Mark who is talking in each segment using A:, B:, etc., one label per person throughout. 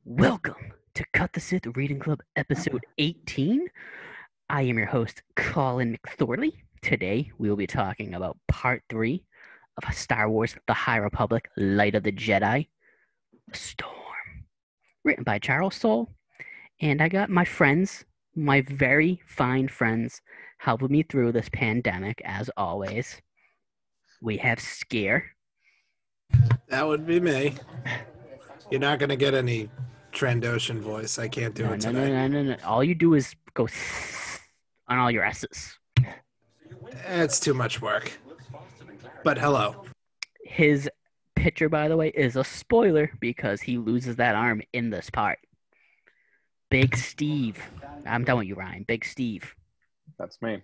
A: Welcome to Cut the Sith Reading Club episode 18. I am your host, Colin McThorley. Today, we will be talking about part 3 of Star Wars The High Republic, Light of the Jedi, The Storm. Written by Charles Soule. And I got my friends, my very fine friends, helping me through this pandemic, as always. We have Scare.
B: That would be me. You're not going to get any Trandoshan voice. I can't do it today.
A: No. All you do is go on all your S's.
B: It's too much work. But hello.
A: His picture, by the way, is a spoiler because he loses that arm in this part. Big Steve. I'm done with you, Ryan. Big Steve.
C: That's me.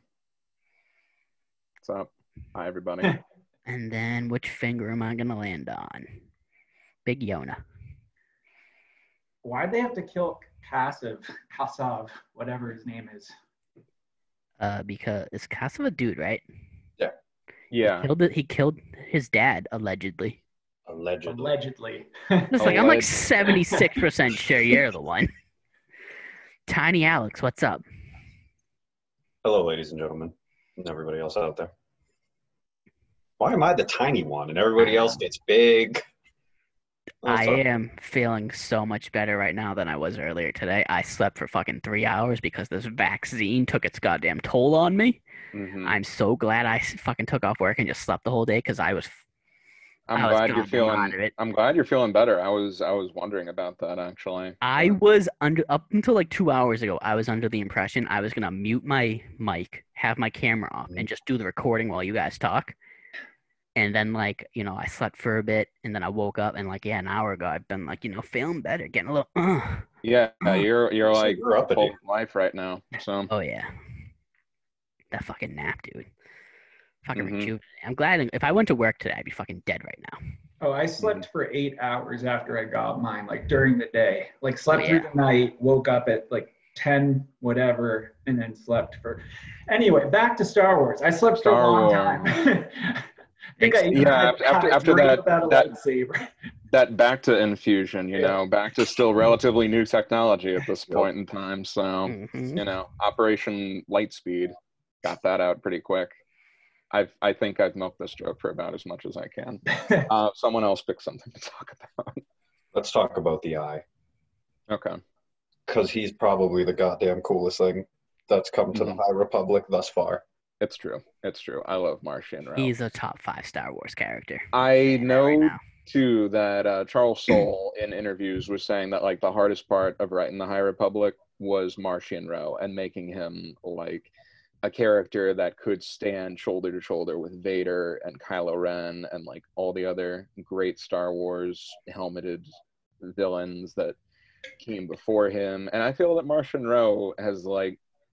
C: What's up? Hi, everybody.
A: And then which finger am I going to land on? Big Yona.
D: Why'd they have to kill Kassav, whatever his name is?
A: Because it's Kassav a dude, right?
C: Yeah.
A: He killed his dad, allegedly.
D: Allegedly.
A: It's like, I'm like 76% sure you're the one. Tiny Alex, what's up?
E: Hello, ladies and gentlemen, and everybody else out there. Why am I the tiny one and everybody else gets big?
A: I am feeling so much better right now than I was earlier today. I slept for fucking 3 hours because this vaccine took its goddamn toll on me.
C: Mm-hmm.
A: I'm so glad I fucking took off work and just slept the whole day because I'm
C: glad you're feeling better. I was wondering about that actually.
A: I was up until like 2 hours ago. I was under the impression I was gonna mute my mic, have my camera off, and just do the recording while you guys talk. And then, I slept for a bit, and then I woke up, and an hour ago, I've been feeling better, getting a little.
C: Yeah, you're like
E: you're up
C: full life right now. So.
A: Oh yeah, that fucking nap, dude. Fucking rejuvenated. I'm glad. If I went to work today, I'd be fucking dead right now.
D: Oh, I slept for 8 hours after I got mine, during the day. Slept through the night, woke up at 10, whatever, and then slept for. Anyway, back to Star Wars. I slept for a long time.
C: After that back to infusion, back to still relatively new technology at this point in time. So, Operation Lightspeed got that out pretty quick. I think I've milked this joke for about as much as I can. Someone else pick something to talk about.
E: Let's talk about the eye.
C: Okay.
E: Because he's probably the goddamn coolest thing that's come to the High Republic thus far.
C: It's true. I love Martian Rowe.
A: He's a top 5 Star Wars character.
C: I know, too, that Charles Soule in interviews was saying that, the hardest part of writing the High Republic was Martian Rowe and making him, a character that could stand shoulder to shoulder with Vader and Kylo Ren and, all the other great Star Wars helmeted villains that came before him. And I feel that Martian Rowe has,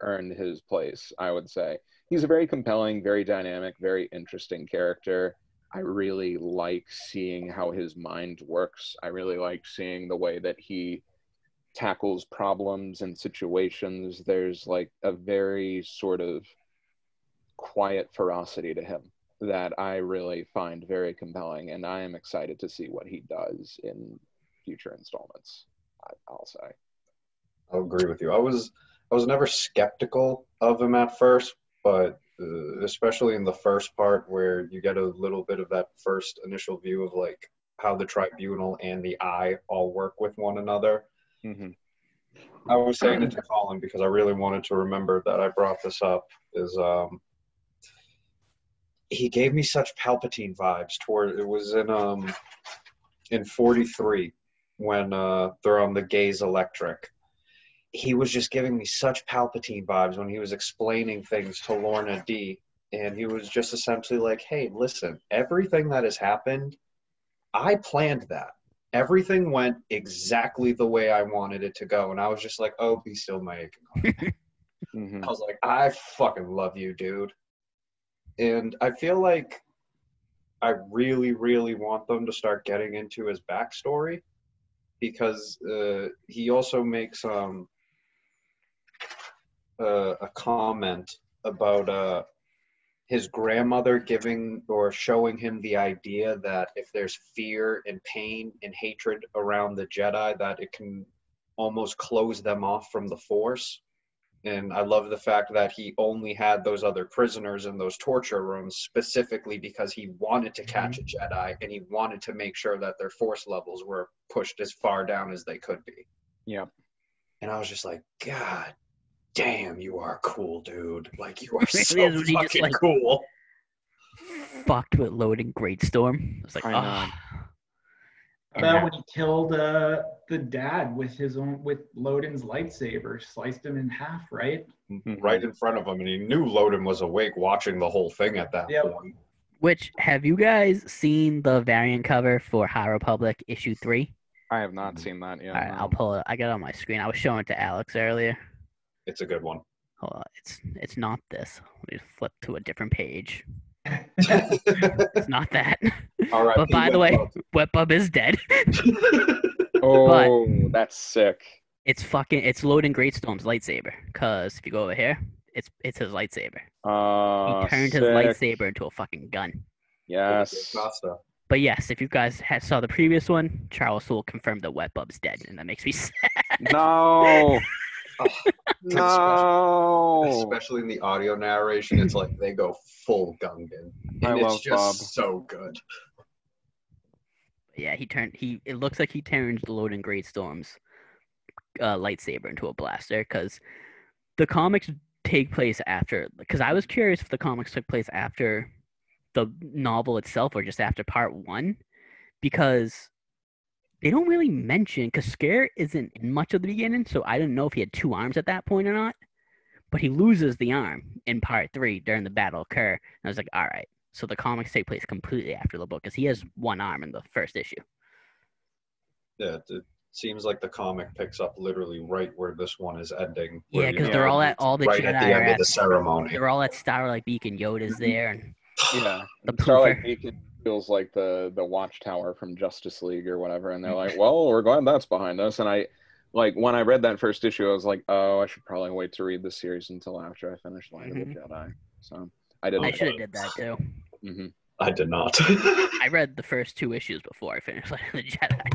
C: earned his place, I would say. He's a very compelling, very dynamic, very interesting character. I really like seeing how his mind works. I really like seeing the way that he tackles problems and situations. There's a very sort of quiet ferocity to him that I really find very compelling, and I am excited to see what he does in future installments, I'll say.
E: I'll agree with you. I was never skeptical of him at first, but especially in the first part where you get a little bit of that first initial view of how the tribunal and the eye all work with one another.
C: Mm-hmm.
E: I was saying it to Colin because I really wanted to remember that I brought this up is he gave me such Palpatine vibes it was in 43 when they're on the Gaze Electric. He was just giving me such Palpatine vibes when he was explaining things to Lorna D. And he was just essentially hey, listen, everything that has happened, I planned that. Everything went exactly the way I wanted it to go. And I was just oh, be still my aching heart. I was I fucking love you, dude. And I feel I really, really want them to start getting into his backstory because he also makes a comment about his grandmother giving or showing him the idea that if there's fear and pain and hatred around the Jedi, that it can almost closed them off from the Force. And I love the fact that he only had those other prisoners in those torture rooms specifically because he wanted to catch a Jedi, and he wanted to make sure that their Force levels were pushed as far down as they could be.
C: Yeah.
E: And I was just like, God damn, you are cool, dude. Like, you are so
A: When he just,
E: fucking
A: like,
E: cool.
A: fucked with loading Greatstorm. It's like,
C: I know.
D: About when he killed the dad with Loden's lightsaber, sliced him in half, right?
E: Right in front of him, and he knew Loden was awake watching the whole thing at that point.
A: Which, have you guys seen the variant cover for High Republic issue 3?
C: I have not seen that yet.
A: All right,
C: no.
A: I'll pull it. I got it on my screen. I was showing it to Alex earlier.
E: It's a good one.
A: Hold on. It's not this. Let me flip to a different page. It's not that.
E: All right,
A: But by the way, Wetbub is dead.
C: Oh, that's sick.
A: It's Loden Greatstorm's lightsaber. Cause if you go over here, it's his lightsaber. He turned his lightsaber into a fucking gun.
C: Yes.
A: But yes, if you guys saw the previous one, Charles Soule confirmed that Wetbub's dead, and that makes me sad.
C: No. No.
E: Especially in the audio narration, it's like they go full Gungan. And it's just
C: Bob.
E: so good.
A: Yeah, it looks like he turned the Loden Greatstorm's lightsaber into a blaster, because the comics take place after, because I was curious if the comics took place after the novel itself or just after part 1, because they don't really mention, because Scare isn't in much of the beginning, so I didn't know if he had 2 arms at that point or not, but he loses the arm in part 3 during the Battle of Kerr, and I was like, all right, so the comics take place completely after the book, because he has 1 arm in the first issue.
E: Yeah, it seems like the comic picks up literally right where this one is ending.
A: Yeah, because they're all the
E: right
A: Jedi
E: at the end
A: are
E: of the ceremony.
A: They're all at Starlight Beacon. Yoda's there, and
C: Yeah.
A: the
C: Starlight
A: poofer.
C: Beacon feels like the Watchtower from Justice League or whatever, and they're like, well, we're glad that's behind us. And I, like, when I read that first issue, I was like, oh, I should probably wait to read the series until after I finish Light of the Jedi. So I did.
A: I should have did that too.
C: Mm-hmm.
E: I did not.
A: I read the first 2 issues before I finished Light of the Jedi.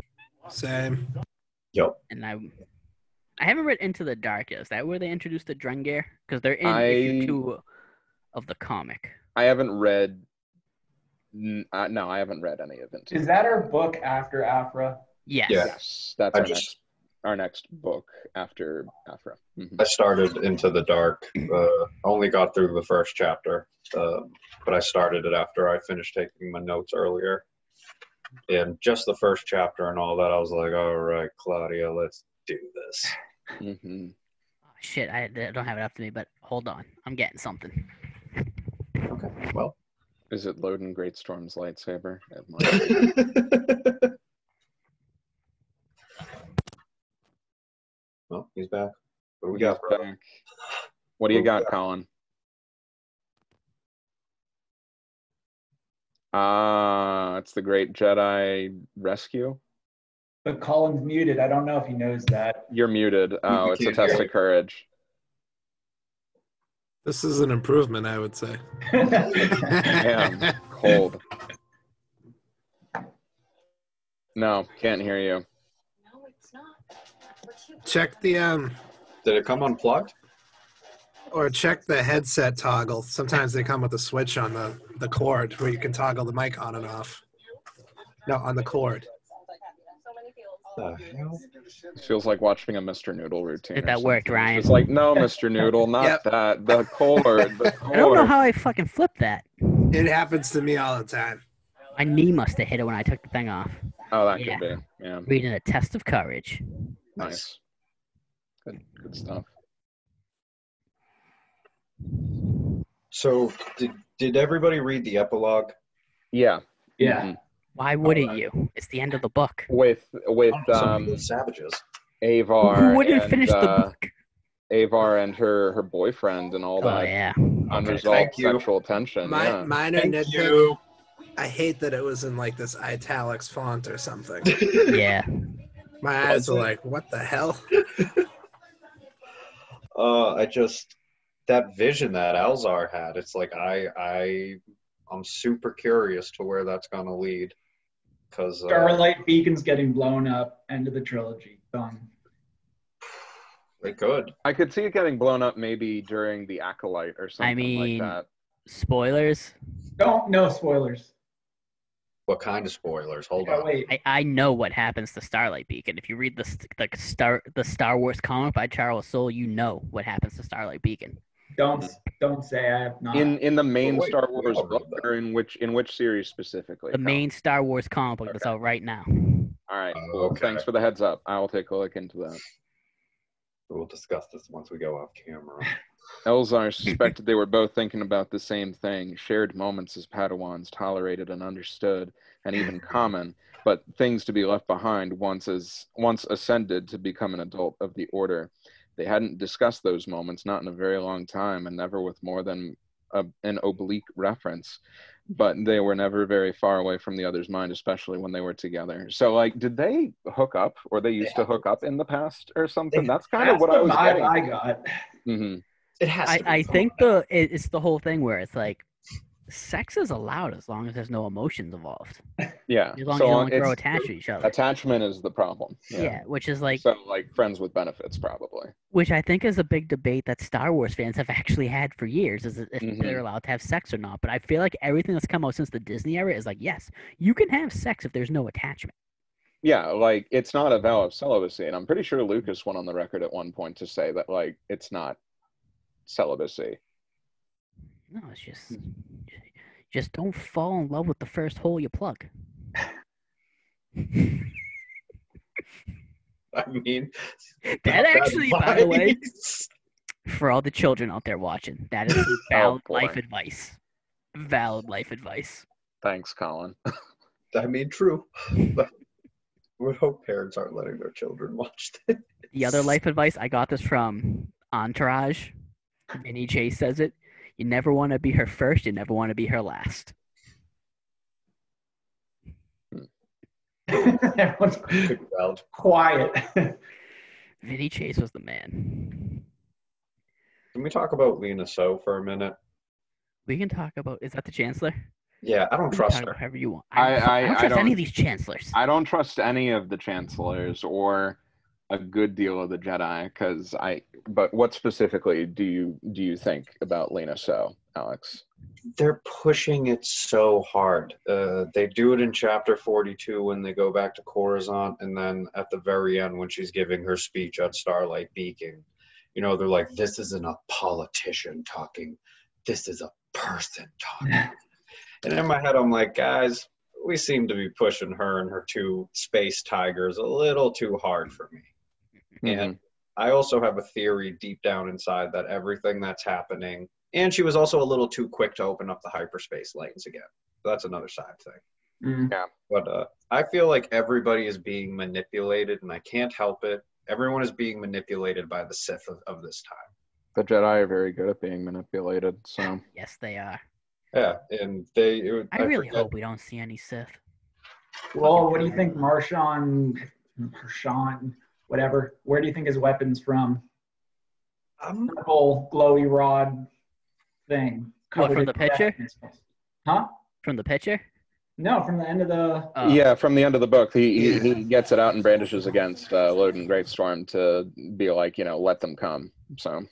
B: Same.
E: Yep.
A: And I haven't read Into the Dark yet. Is that where they introduced the Drengir? Because they're in issue 2 of the comic.
C: I haven't read. No, I haven't read any of it.
D: Is that our book after Aphra?
A: Yes.
E: Yeah.
C: Yes, that's our next book after Aphra. Mm-hmm.
E: I started Into the Dark. Only got through the first chapter, but I started it after I finished taking my notes earlier. And just the first chapter and all that, I was like, all right, Claudia, let's do this.
C: Mm-hmm.
A: Oh, shit, I don't have it up to me, but hold on. I'm getting something.
E: Okay, well.
C: Is it Loden Greatstorm's lightsaber?
E: Well, he's back. What do we got, bro?
C: Back. What do you got, Colin? It's the Great Jedi Rescue.
D: But Colin's muted. I don't know if he knows that.
C: You're muted. Oh, it's a test of courage.
B: This is an improvement, I would say.
C: Damn, cold. No, can't hear you.
F: No, it's not.
B: Check the
E: Did it come unplugged?
B: or check the headset toggle. Sometimes they come with a switch on the cord where you can toggle the mic on and off. No, on the cord.
E: The hell?
C: It feels like watching a Mr. Noodle routine.
A: If that worked, Ryan.
C: It's like, no, Mr. Noodle, not
B: Yep.
C: that. The cord. The cord.
A: I don't know how I fucking flipped that.
B: It happens to me all the time.
A: My knee must have hit it when I took the thing off.
C: Oh, that
A: Yeah.
C: could be. Yeah,
A: Reading a test of courage.
C: nice. Good stuff.
E: So, did everybody read the epilogue?
C: Yeah.
D: Yeah.
C: Mhm.
A: Why wouldn't you? It's the end of the book.
C: With
E: Some of those savages.
C: Avar.
A: Who wouldn't
C: and,
A: finish the book?
C: Avar and her boyfriend and all
A: Oh,
C: that
A: yeah.
C: unresolved
E: thank you.
C: sexual tension. Yeah.
B: Minor
E: Thank
B: nitpick.
E: you.
B: I hate that it was in like this italics font or something.
A: Yeah.
B: My eyes are like, what the hell?
E: That vision that Elzar had, it's like I'm super curious to where that's gonna lead. Because
D: Starlight Beacon's getting blown up. End of the trilogy. Done.
E: They could.
C: I could see it getting blown up maybe during the Acolyte or something
A: I mean,
C: like that.
A: spoilers.
D: No spoilers.
E: What kind of spoilers? Hold
D: Yeah,
E: on.
D: wait.
A: I know what happens to Starlight Beacon. If you read the Star Wars comic by Charles Soule, you know what happens to Starlight Beacon.
D: Don't say I have not.
C: In the main
E: Wait,
C: Star
E: we
C: Wars
E: all read
C: book,
E: that.
C: or in which series specifically?
A: The main Star Wars comic book that's out right now.
C: All right, cool.
E: Okay.
C: Thanks for the heads up. I will take a look into that.
E: We'll discuss this once we go off camera.
C: Elzar suspected they were both thinking about the same thing, shared moments as Padawans, tolerated and understood, and even common, but things to be left behind once ascended to become an adult of the Order. They hadn't discussed those moments, not in a very long time, and never with more than an oblique reference. But they were never very far away from the other's mind, especially when they were together. So, like, did they hook up, or they used to hook up in the past or something? That's kind of what I was getting.
D: I got.
C: Mm-hmm.
E: It has to be.
A: I think it's the whole thing where it's like sex is allowed as long as there's no emotions involved.
C: Yeah.
A: As long as you don't grow attached to each other.
C: Attachment is the problem.
A: Yeah, which is like
C: so like friends with benefits probably.
A: Which I think is a big debate that Star Wars fans have actually had for years, is if they're allowed to have sex or not. But I feel like everything that's come out since the Disney era is like, yes, you can have sex if there's no attachment.
C: Yeah, like it's not a vow of celibacy, and I'm pretty sure Lucas went on the record at one point to say that like it's not celibacy.
A: No, it's just don't fall in love with the first hole you plug.
E: I mean,
A: that actually, by the way, for all the children out there watching, that is valid life advice. Valid life advice.
C: Thanks, Colin.
E: I mean, true. But we hope parents aren't letting their children watch this.
A: The other life advice, I got this from Entourage. Vinny Chase says it. You never want to be her first. You never want to be her last.
D: Everyone's quiet.
A: Vinny Chase was the man.
E: Can we talk about Lena So for a minute?
A: We can talk about. Is that the Chancellor?
E: Yeah, I don't trust her.
A: However you want.
C: I
A: don't trust any of these Chancellors.
C: I don't trust any of the Chancellors or a good deal of the Jedi, but what specifically do you think about Lena So, Alex?
E: They're pushing it so hard. They do it in chapter 42 when they go back to Coruscant, and then at the very end when she's giving her speech at Starlight Beacon, you know, they're like, this isn't a politician talking, this is a person talking. And in my head I'm like, guys, we seem to be pushing her and her two space tigers a little too hard for me. And I also have a theory deep down inside that everything that's happening, and she was also a little too quick to open up the hyperspace lanes again. So that's another side thing.
C: Yeah.
E: But I feel like everybody is being manipulated, and I can't help it. Everyone is being manipulated by the Sith of this time.
C: The Jedi are very good at being manipulated, so.
A: Yes, they are.
E: Yeah, and
A: I really hope we don't see any Sith.
D: Well, what do you think, Marshawn, whatever? Where do you think his weapon's from? Purple glowy rod thing.
A: What, from the picture?
D: Huh?
A: From the picture?
D: No, from the end of the.
C: Yeah, from the end of the book, he gets it out and brandishes against Loden Greatstorm to be like, let them come. So.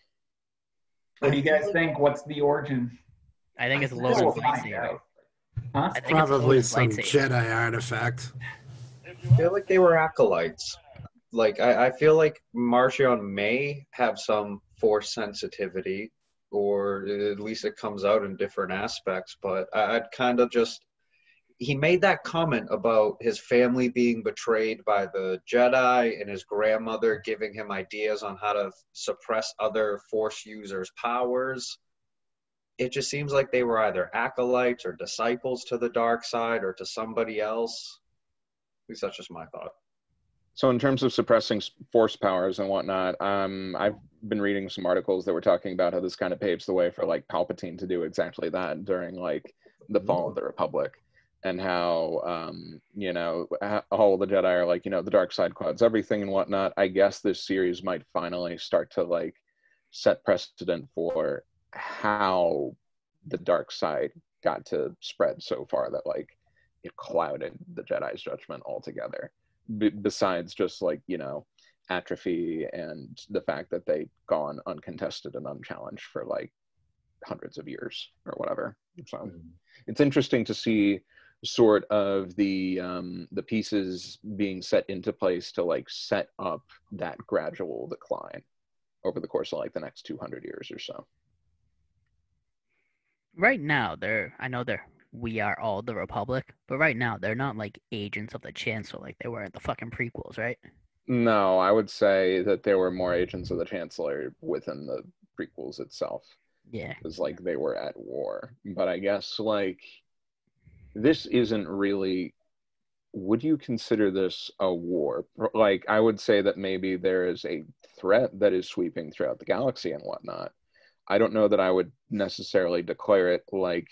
D: What do you guys think? What's the origin?
A: I think it's Loden's lightsaber.
D: Huh?
B: It's probably some Jedi artifact.
E: I feel like they were acolytes. Like, I feel like Marchion may have some force sensitivity, or at least it comes out in different aspects, but I'd kind of just... He made that comment about his family being betrayed by the Jedi and his grandmother giving him ideas on how to suppress other Force users' powers. It just seems like they were either acolytes or disciples to the dark side or to somebody else. At least that's just my thought.
C: So in terms of suppressing Force powers and whatnot, I've been reading some articles that were talking about how this kind of paves the way for like Palpatine to do exactly that during like the fall of the Republic. And how, all the Jedi are like, the dark side clouds everything and whatnot. I guess this series might finally start to like set precedent for how the dark side got to spread so far that like it clouded the Jedi's judgment altogether. Besides just like, atrophy and the fact that they've gone uncontested and unchallenged for like hundreds of years or whatever. So it's interesting to see sort of the pieces being set into place to like set up that gradual decline over the course of like the next 200 years or so.
A: Right now, we are all the Republic, but right now they're not like agents of the Chancellor like they were in the fucking prequels, right?
C: No, I would say that there were more agents of the Chancellor within the prequels itself.
A: Yeah.
C: Because like they were at war. But I guess like this isn't really, would you consider this a war? Like I would say that maybe there is a threat that is sweeping throughout the galaxy and whatnot. I don't know that I would necessarily declare it like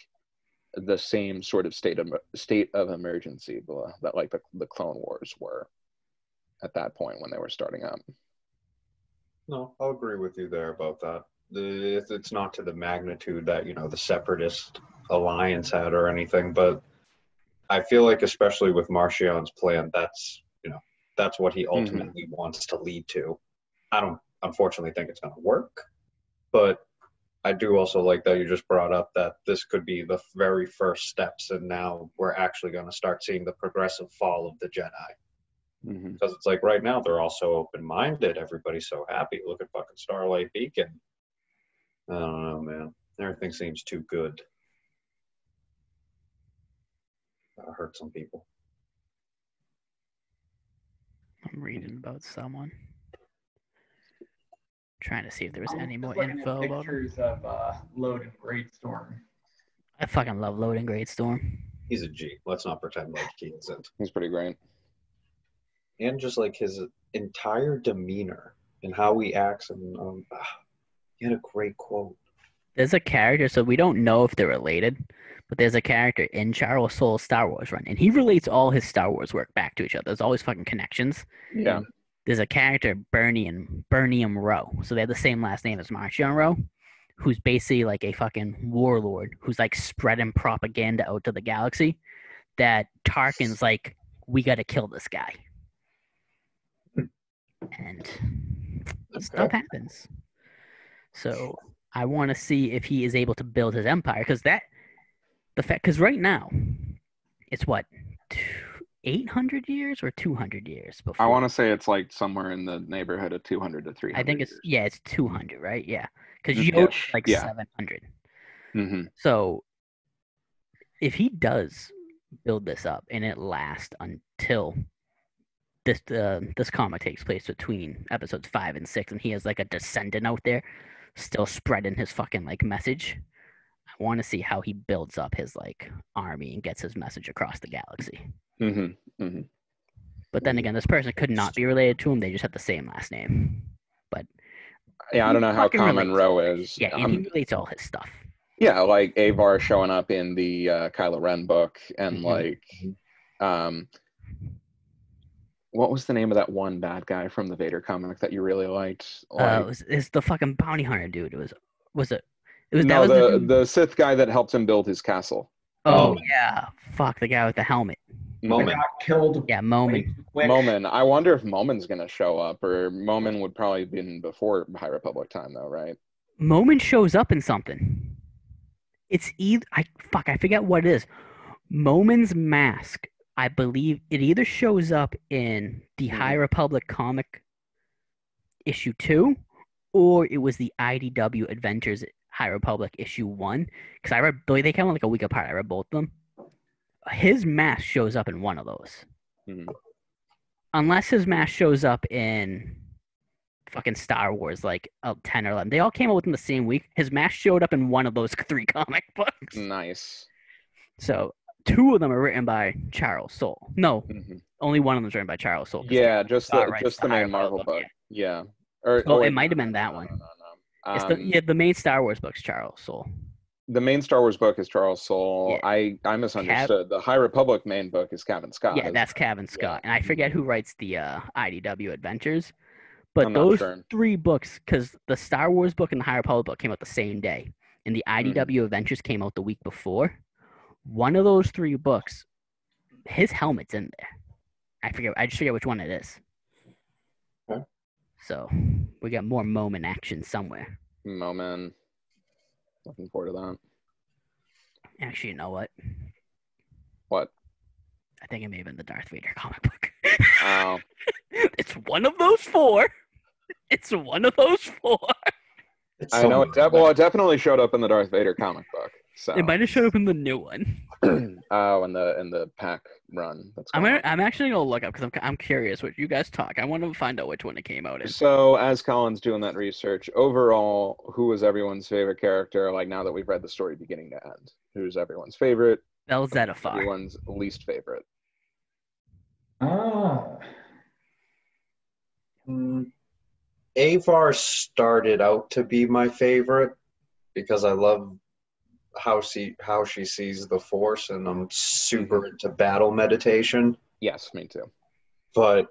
C: the same sort of state of emergency that like the Clone Wars were at that point when they were starting up.
E: No, I'll agree with you there about that. It's not to the magnitude that, you know, the Separatist Alliance had or anything, but I feel like especially with Marchion's plan, that's what he ultimately wants to lead to. I don't unfortunately think it's going to work, but I do also like that you just brought up that this could be the very first steps, and now we're actually going to start seeing the progressive fall of the Jedi. Because it's like right now they're all so open-minded, everybody's so happy. Look at fucking Starlight Beacon. I don't know, man. Everything seems too good. That'll hurt some people.
A: I'm reading about someone. Trying to see if there was any more
D: looking
A: info
D: at
A: about him.
D: pictures of Loden Greatstorm.
A: I fucking love Loden Greatstorm.
E: He's a G. Let's not pretend like he isn't.
C: He's pretty great.
E: And just like his entire demeanor and how he acts, and he had a great quote.
A: There's a character, so we don't know if they're related, but there's a character in Charles Soule's Star Wars run, and he relates all his Star Wars work back to each other. There's always fucking connections.
C: Yeah.
A: There's a character, Bernium Rowe, so they have the same last name as Marchion Rowe, who's basically like a fucking warlord who's like spreading propaganda out to the galaxy that Tarkin's like, we got to kill this guy. And stuff happens. So I want to see if he is able to build his empire, because right now it's what, 800 years or 200 years before.
C: I want to say it's like somewhere in the neighborhood of 200 to 300.
A: I think it's
C: years.
A: it's 200, right? Yeah, because Yoda's like 700. So if he does build this up and it lasts until this comic takes place between episodes 5 and 6, and he has like a descendant out there still spreading his fucking like message, I want to see how he builds up his like army and gets his message across the galaxy. But then again, this person could not be related to him. They just have the same last name. But
C: yeah, I don't know how common Roe is.
A: Yeah, and he relates all his stuff.
C: Yeah, like Avar showing up in the Kylo Ren book, and like, what was the name of that one bad guy from the Vader comic that you really liked? Like,
A: it's the fucking bounty hunter dude.
C: The Sith guy that helped him build his castle.
A: Oh yeah, fuck, the guy with the helmet.
E: Momin
D: got killed.
A: Yeah, Momin.
C: Momin. I wonder if Momin's gonna show up, or Momin would probably been before High Republic time, though, right?
A: Momin shows up in something. It's either I forget what it is. Momin's mask. I believe it either shows up in the High Republic comic issue 2, or it was the IDW Adventures High Republic issue 1. Because I read, they came out like a week apart. I read both of them. His mask shows up in one of those. Unless his mask shows up in fucking Star Wars, like 10 or 11. They all came out within the same week. His mask showed up in one of those 3 comic books.
C: Nice.
A: So 2 of them are written by Charles Soule. No, only one of them is written by Charles Soule.
C: Yeah, just the main Marvel book. Yeah.
A: It might have been that one.
C: No.
A: It's the main Star Wars book's Charles Soule.
C: The main Star Wars book is Charles Soule. Yeah. I misunderstood. The High Republic main book is Kevin Scott.
A: Yeah, that's Kevin Scott. And I forget who writes the IDW Adventures. But those 3 books, because the Star Wars book and the High Republic book came out the same day, and the IDW Adventures came out the week before. One of those 3 books, his helmet's in there. I just forget which one it is. So we got more moment action somewhere.
C: Moment. Looking forward to that.
A: Actually, you know what?
C: What?
A: I think it may have been the Darth Vader comic book.
C: Oh.
A: It's one of those four. It's one of those four.
C: I know it. It definitely showed up in the Darth Vader comic book. So
A: It might have showed up in the new one.
C: Oh, in the pack run.
A: I'm actually gonna look up because I'm curious what you guys talk. I want to find out which one it came out in.
C: So as Colin's doing that research, overall, who was everyone's favorite character? Like now that we've read the story beginning to end, who's everyone's favorite?
A: Belzettifar.
C: Everyone's least favorite.
E: Avar started out to be my favorite because I love how she sees the Force, and I'm super into battle meditation.
C: Yes, me too.
E: But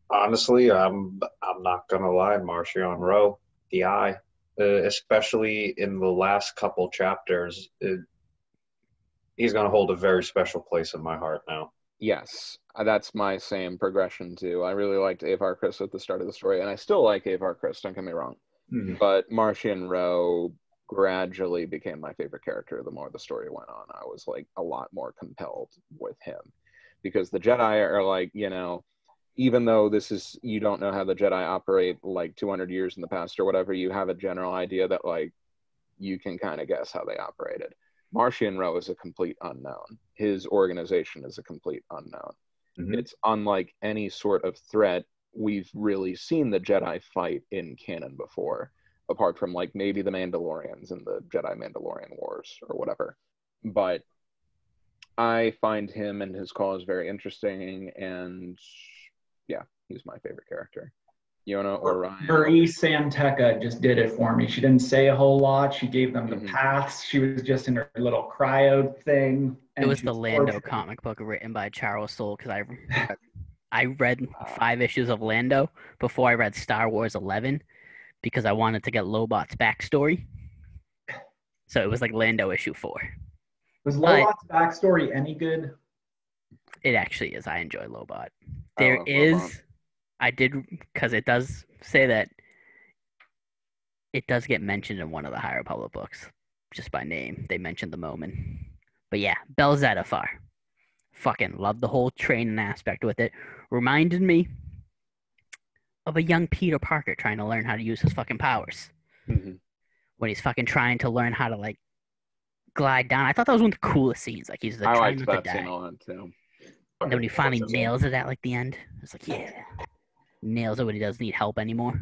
E: honestly, I'm not gonna lie, Marchion Ro, the Eye, especially in the last couple chapters, he's gonna hold a very special place in my heart now.
C: Yes, that's my same progression too. I really liked Avar Kriss at the start of the story, and I still like Avar Kriss, don't get me wrong.
E: Mm-hmm.
C: But Marchion Ro gradually became my favorite character the more the story went on. I was like a lot more compelled with him because the Jedi are like, you know, even though you don't know how the Jedi operate like 200 years in the past or whatever, you have a general idea that like you can kind of guess how they operated. Marchion Ro is a complete unknown. His organization is a complete unknown. Mm-hmm. It's unlike any sort of threat we've really seen the Jedi fight in canon before, apart from like maybe the Mandalorians and the Jedi-Mandalorian Wars or whatever. But I find him and his cause very interesting, and yeah, he's my favorite character. Yona or Ryan?
D: Marie Santeca just did it for me. She didn't say a whole lot. She gave them the paths. She was just in her little cryo thing.
A: It was the Lando comic book written by Charles Soule because I read 5 issues of Lando before I read Star Wars 11 because I wanted to get Lobot's backstory. So it was like Lando issue 4.
D: Was Lobot's backstory any good?
A: It actually is. I enjoy Lobot. There is... Lobot. I did, because it does say that it does get mentioned in one of the High Republic books, just by name. They mentioned the moment. But yeah, Belzettifar. Fucking love the whole training aspect with it. Reminded me of a young Peter Parker trying to learn how to use his fucking powers.
C: Mm-hmm.
A: When he's fucking trying to learn how to, like, glide down. I thought that was one of the coolest scenes. Like, he's
C: I liked that scene a lot, too.
A: And then when he finally nails it at, like, the end, it's like, yeah. Nails it when he doesn't need help anymore.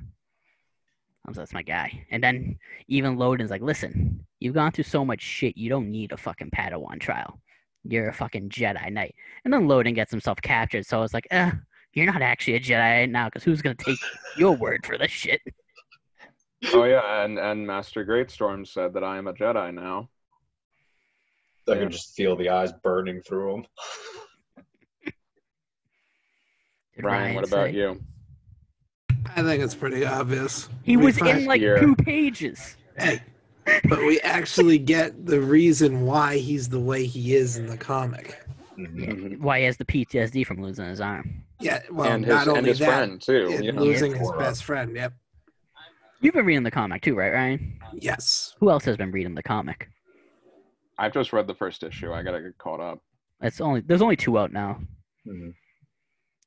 A: That's my guy. And then even Loden's like, listen, you've gone through so much shit, you don't need a fucking Padawan trial. You're a fucking Jedi Knight. And then Loden gets himself captured, so it's like, you're not actually a Jedi now, because who's going to take your word for this shit?
C: Oh, yeah, and Master Greatstorm said that I am a Jedi now.
E: I can just feel the eyes burning through him.
C: Ryan, what about you?
B: I think it's pretty obvious.
A: He was in like 2 pages.
B: Hey, but we actually get the reason why he's the way he is in the comic.
A: Yeah, why he has the PTSD from losing his arm.
B: Yeah, well,
C: and
B: not only
C: his
B: that,
C: friend too.
B: Losing his best friend. Yep.
A: You've been reading the comic too, right, Ryan?
B: Yes.
A: Who else has been reading the comic?
C: I've just read the first issue. I gotta get caught up.
A: There's only 2 out now.
E: Mm-hmm.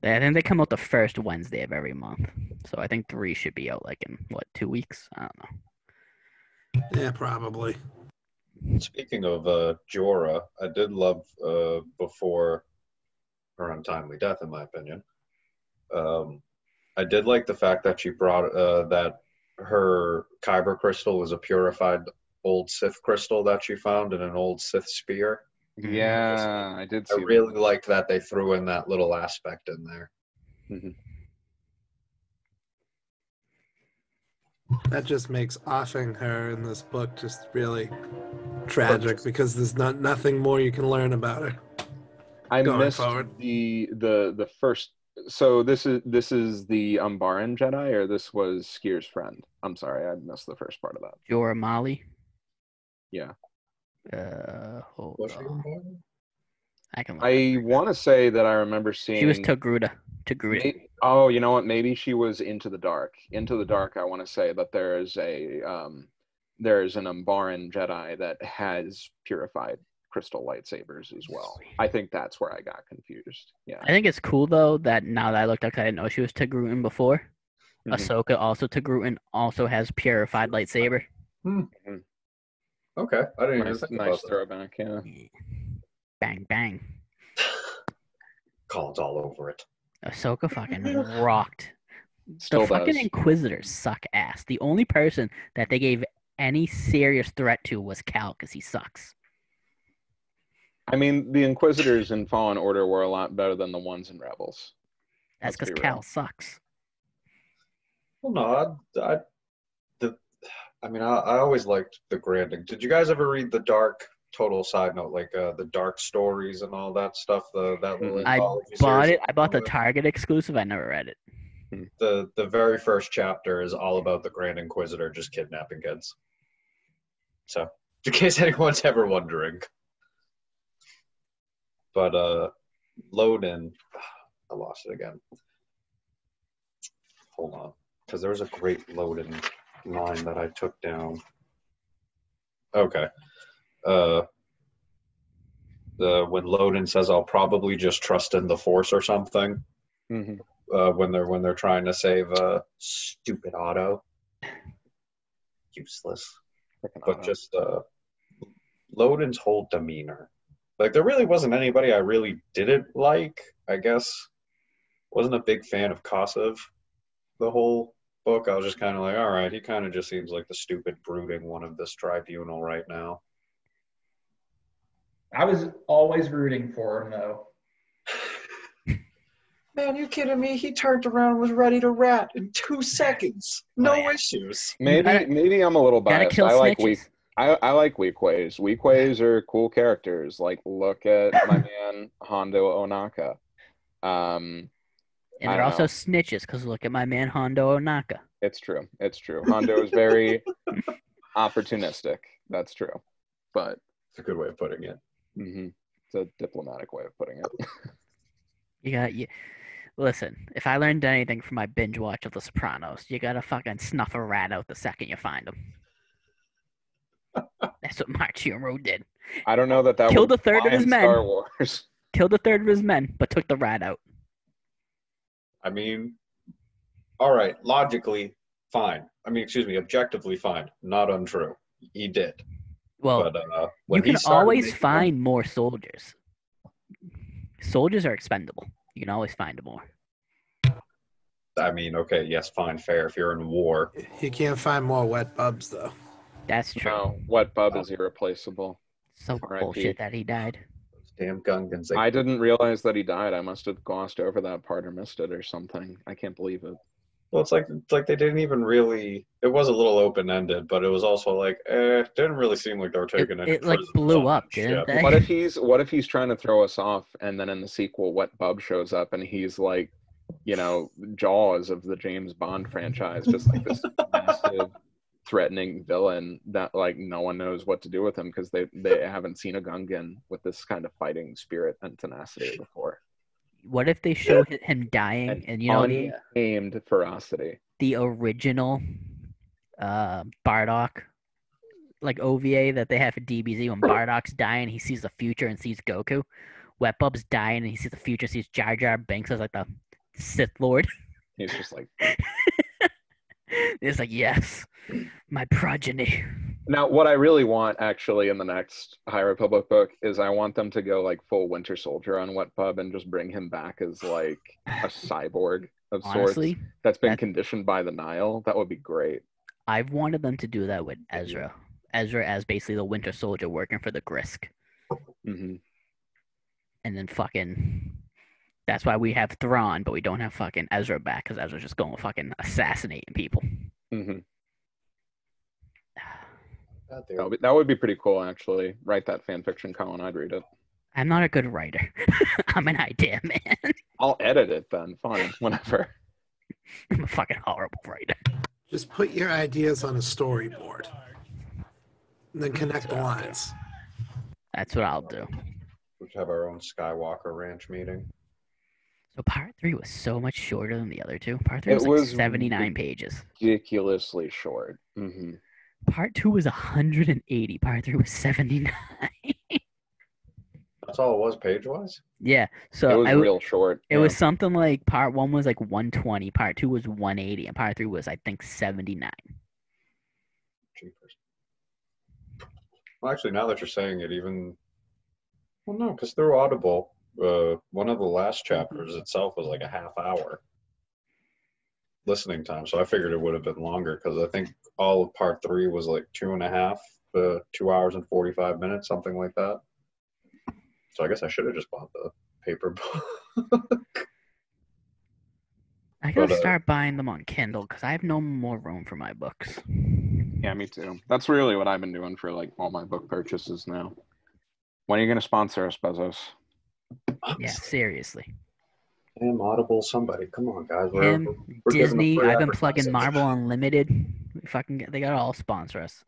A: I think they come out the first Wednesday of every month. So I think 3 should be out like in, 2 weeks? I don't know.
B: Yeah, probably.
E: Speaking of Jorah, I did love before her untimely death, in my opinion. I did like the fact that she brought that her Kyber crystal was a purified old Sith crystal that she found in an old Sith spear.
C: Yeah, I did see
E: I really liked that they threw in that little aspect in there.
C: Mm-hmm.
B: That just makes offing her in this book just really tragic because there's nothing more you can learn about her.
C: I missed the first. So this is the Umbaran Jedi, or this was Skier's friend? I'm sorry, I missed the first part of that.
A: Jorah Mali.
C: Yeah.
A: Hold on. I can look
C: I
A: up.
C: want to say that I remember seeing.
A: She was Togruta.
C: Oh, you know what? Maybe she was Into the Dark. Into the Dark. I want to say that there's an Umbaran Jedi that has purified crystal lightsabers as well. I think that's where I got confused. Yeah.
A: I think it's cool though that now that I looked up, 'cause I didn't know she was Togrutan before.
C: Mhm.
A: Ahsoka also Togrutan also has purified lightsaber.
E: Okay, I didn't even
C: Nice,
E: think
C: nice
E: about that.
C: throwback. Yeah.
A: Bang bang.
E: Colin's all over it.
A: Ahsoka fucking rocked.
C: Still
A: The fucking
C: does.
A: Inquisitors suck ass. The only person that they gave any serious threat to was Cal, because he sucks.
C: I mean, the Inquisitors in Fallen Order were a lot better than the ones in Rebels.
A: That's
C: Let's
A: because
C: be
A: Cal
C: real.
A: sucks.
E: Well, no, I always liked the Granding. Did you guys ever read the Dark? Total side note, like the Dark Stories and all that stuff. That little
A: I
E: anthology
A: bought
E: series.
A: it. I bought the Target exclusive. I never read it.
E: The very first chapter is all about the Grand Inquisitor just kidnapping kids. So, in case anyone's ever wondering. But load in. I lost it again. Hold on, because there was a great load in line that I took down. Okay. When Loden says, "I'll probably just trust in the Force" or something.
C: Mhm.
E: When they're trying to save stupid Otto. Useless.
C: Frickin'
E: But
C: Otto.
E: just Loden's whole demeanor. Like, there really wasn't anybody I really didn't like, I guess. Wasn't a big fan of Kosov the whole book. I was just kind of like, all right, he kind of just seems like the stupid, brooding one of this tribunal right now.
D: I was always rooting for him, though.
E: Man, you kidding me? He turned around and was ready to rat in 2 seconds. No
A: yeah.
E: issues.
C: Maybe I'm a little
A: Gotta
C: biased.
A: kill
C: I like
A: snitches.
C: I like Weequays. Weequays are cool characters. Like, look at my man Hondo Onaka.
A: And
C: I
A: they're
C: don't
A: also
C: know.
A: snitches, because look at my man Hondo Onaka.
C: It's true. It's true. Hondo is very opportunistic. That's true. But
E: It's a good way of putting it.
C: it's a diplomatic way of putting it.
A: Listen, if I learned anything from my binge watch of The Sopranos, you gotta fucking snuff a rat out the second you find him. That's what Marchioro did.
C: I don't know that
A: Killed
C: would
A: a third
C: fly
A: of his
C: in
A: men.
C: Star Wars.
A: Killed a third of his men, but took the rat out.
E: I mean, all right, logically, fine. I mean, excuse me, objectively fine. Not untrue. He did.
A: Well,
E: But
A: you
E: when he
A: can
E: started
A: always
E: making
A: find more soldiers. Soldiers are expendable. You can always find more.
E: I mean, okay, yes, fine, fair. If you're in war,
B: You can't find more wet bubs, though.
A: That's true.
C: No, Wet Bub is irreplaceable.
A: So
C: R.I.P.
A: bullshit that he died.
E: those damn Gungans.
C: I didn't realize that he died. I must have glossed over that part or missed it or something. I can't believe it.
E: Well, it's like they didn't even really. It was a little open ended, but it was also like, it didn't really seem like they were taking any
A: It like
E: prisoners
A: blew
E: on
A: up,
E: that
A: didn't
E: ship.
A: they?
C: What if he's trying to throw us off, and then in the sequel, Wet Bub shows up, and he's like, Jaws of the James Bond franchise, just like this massive, threatening villain that like no one knows what to do with him because they haven't seen a Gungan with this kind of fighting spirit and tenacity before.
A: What if they show him dying and
C: untamed ferocity?
A: The original Bardock, like OVA that they have for DBZ, when Bardock's dying, he sees the future and sees Goku. Wetbub's dying and he sees the future, sees Jar Jar Binks as like the Sith Lord.
C: He's just like,
A: it's like, yes, my progeny.
C: Now, what I really want, actually, in the next High Republic book is I want them to go, like, full Winter Soldier on Wet Bub and just bring him back as, like, a cyborg of
A: Honestly,
C: sorts that's been conditioned by the Nile. That would be great.
A: I've wanted them to do that with Ezra. Ezra as basically the Winter Soldier working for the Grisk.
C: Mm-hmm.
A: And then fucking... That's why we have Thrawn, but we don't have fucking Ezra back, because Ezra's just going fucking assassinating people.
C: Mm-hmm. That would be pretty cool, actually. Write that fan fiction, Colin. I'd read it.
A: I'm not a good writer. I'm an idea man.
C: I'll edit it then. Fine, whatever.
A: I'm a fucking horrible writer.
B: Just put your ideas on a storyboard. And then connect the lines.
A: That's what I'll do.
E: We should have our own Skywalker Ranch meeting.
A: So part 3 was so much shorter than the other two. Part 3
C: It
A: was
C: was
A: 79 pages.
C: Ridiculously short. Mm-hmm.
A: Part 2 was 180. Part 3 was 79.
E: That's all it was page-wise?
A: Yeah. So
C: It was real short.
A: It was something like part 1 was like 120, part 2 was 180, and part 3 was, I think, 79.
E: Jeepers. Well, actually, now that you're saying it, even... Well, no, because through Audible, one of the last chapters itself was like a half hour listening time, so I figured it would have been longer, because I think all of part 3 was like 2 hours and 45 minutes, something like that. So I guess I should have just bought the paper book.
A: I gotta start buying them on Kindle because I have no more room for my books.
C: Yeah, me too. That's really what I've been doing for like all my book purchases now. When are you going to sponsor us, Bezos?
A: Yeah, seriously.
E: Damn Audible, somebody. Come on, guys.
A: Him,
E: we're giving them
A: Disney,
E: free
A: I've been plugging
E: advertising.
A: Marvel Unlimited. They gotta all sponsor us.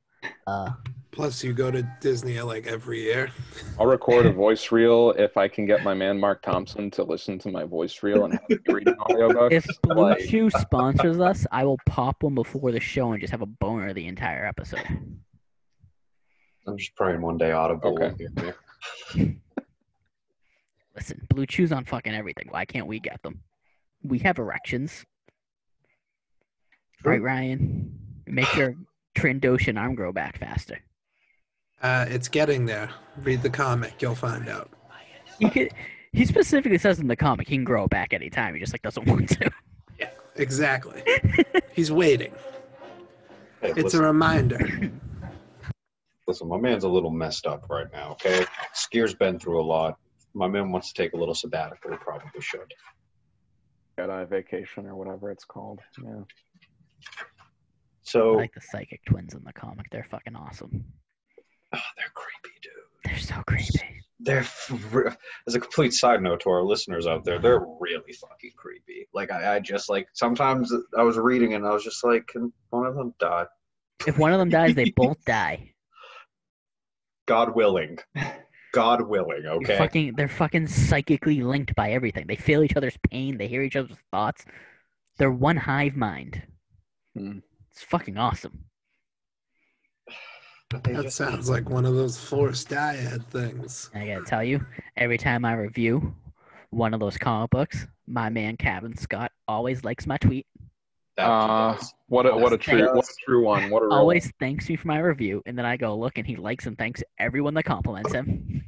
B: Plus, you go to Disney like every year.
C: I'll record a voice reel if I can get my man Mark Thompson to listen to my voice reel and have me reading audiobooks.
A: If Blue Chew sponsors us, I will pop one before the show and just have a boner the entire episode.
E: I'm just praying one day Audible will give me.
A: Listen, Blue Chew's on fucking everything. Why can't we get them? We have erections. Right, Ryan? Make your Trandoshan arm grow back faster.
B: It's getting there. Read the comic. You'll find out.
A: He specifically says in the comic he can grow it back anytime. He just like doesn't want to.
B: Yeah, exactly. He's waiting.
E: Hey,
B: It's a reminder.
E: Listen, my man's a little messed up right now, okay? Skier's been through a lot. My man wants to take a little sabbatical. He probably should.
C: Jedi vacation or whatever it's called. Yeah.
E: So
A: I like the psychic twins in the comic. They're fucking awesome.
E: Oh, they're creepy, dude.
A: They're so creepy.
E: As a complete side note to our listeners out there, they're really fucking creepy. Like, I just, like, sometimes I was reading and I was just like, can one of them die?
A: If one of them dies, they both die.
E: God willing. God willing, okay?
A: They're fucking psychically linked by everything. They feel each other's pain. They hear each other's thoughts. They're one hive mind. It's fucking awesome.
B: That sounds like one of those forced dyad things.
A: I gotta tell you, every time I review one of those comic books, my man Kevin Scott always likes my tweet.
C: What a true one. What a real
A: always
C: one.
A: Thanks me for my review, and then I go look and he likes and thanks everyone that compliments him.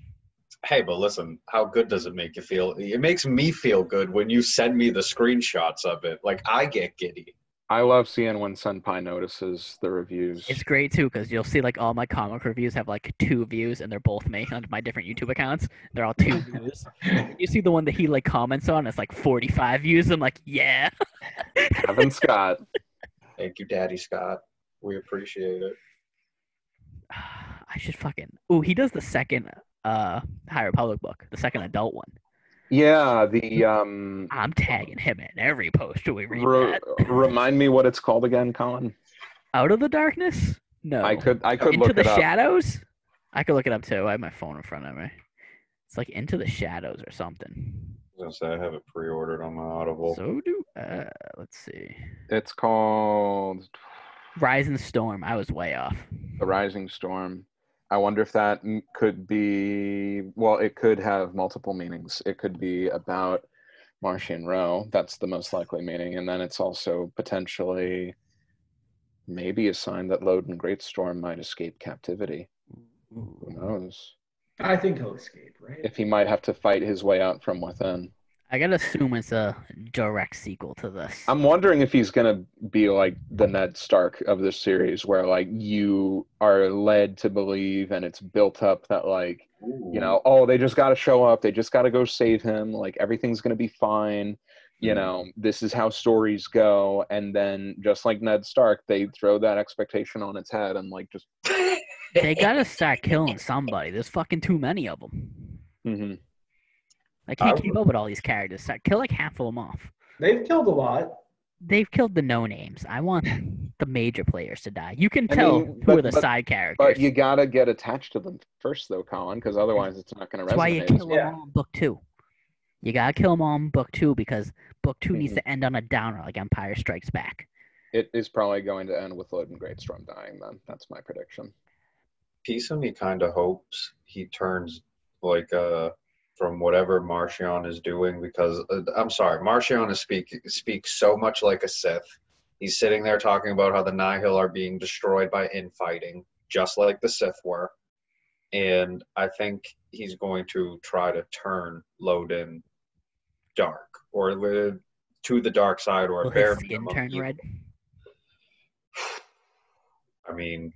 E: Hey, but listen, how good does it make you feel? It makes me feel good when you send me the screenshots of it. Like, I get giddy.
C: I love seeing when Senpai notices the reviews.
A: It's great too because you'll see like all my comic reviews have like 2 views and they're both me on my different YouTube accounts. They're all 2 views. You see the one that he like comments on, it's like 45 views. I'm like, yeah.
C: Kevin Scott.
E: Thank you, Daddy Scott. We appreciate it.
A: I should fucking. Ooh, he does the second High Republic book, the second adult one.
C: Yeah,
A: I'm tagging him in every post we read that.
C: Remind me what it's called again, Colin?
A: Out of the Darkness? No.
C: I could
A: Into
C: look
A: the
C: it up.
A: Shadows? I could look it up too. I have my phone in front of me. It's like Into the Shadows or something.
E: I was gonna say I have it pre-ordered on my Audible.
A: So do let's see.
C: It's called
A: Rising Storm. I was way off.
C: The Rising Storm. I wonder if that could be, well, it could have multiple meanings. It could be about Martian Row. That's the most likely meaning. And then it's also potentially maybe a sign that Loden Greatstorm might escape captivity. Who knows?
D: I think he'll escape, right?
C: If he might have to fight his way out from within.
A: I gotta assume it's a direct sequel to this.
C: I'm wondering if he's gonna be like the Ned Stark of this series, where like you are led to believe, and it's built up that like, you know, oh, they just got to show up, they just got to go save him, like everything's gonna be fine, you know, this is how stories go, and then just like Ned Stark, they throw that expectation on its head and like just.
A: They gotta start killing somebody. There's fucking too many of them.
C: Mm-hmm.
A: I can't keep up with all these characters. Kill like half of them off.
D: They've killed a lot.
A: They've killed the no-names. I want the major players to die. You can
C: I
A: tell
C: mean,
A: who are the side characters.
C: But you gotta get attached to them first, though, Colin, because otherwise it's not gonna resonate.
A: That's why you kill them all in book 2. You gotta kill them all in book 2 because book 2 needs to end on a downer, like Empire Strikes Back.
C: It is probably going to end with Loden Greatstorm dying. Then that's my prediction.
E: Piece of me kind of hopes he turns like from whatever Marchion is doing, because I'm sorry, Marchion speaks so much like a Sith. He's sitting there talking about how the Nihil are being destroyed by infighting, just like the Sith were. And I think he's going to try to turn Loden dark, or to the dark side, or
A: Will
E: bare
A: his skin
E: minimum
A: turn
E: evil.
A: red?
E: I mean,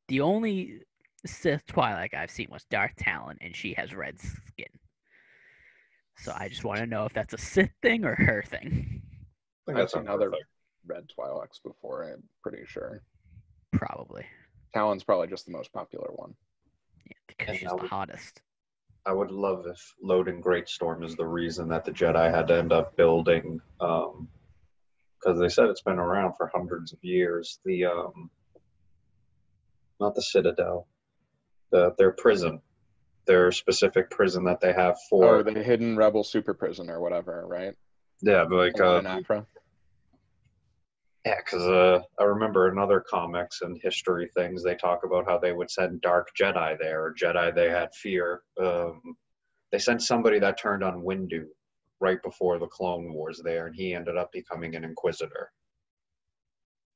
A: The only Sith Twilight I've seen was Darth Talon, and she has red skin. So I just want to know if that's a Sith thing or her thing.
E: I think
C: I've
E: that's
C: seen other
E: perfect.
C: red Twi'leks before. I'm pretty sure.
A: Probably.
C: Talon's probably just the most popular one.
A: Yeah, because
E: And
A: she's
E: I
A: the
E: would-
A: hottest.
E: I would love if Loden Greatstorm is the reason that the Jedi had to end up building, because they said it's been around for hundreds of years. The not the Citadel, their prison, their specific prison that they have for.
C: Oh, the hidden rebel super prison or whatever, right?
E: Yeah, but like
C: The one in Aphra.
E: yeah, because I remember in other comics and history things, they talk about how they would send dark Jedi there, or Jedi they had fear. They sent somebody that turned on Windu right before the Clone Wars there, and he ended up becoming an Inquisitor.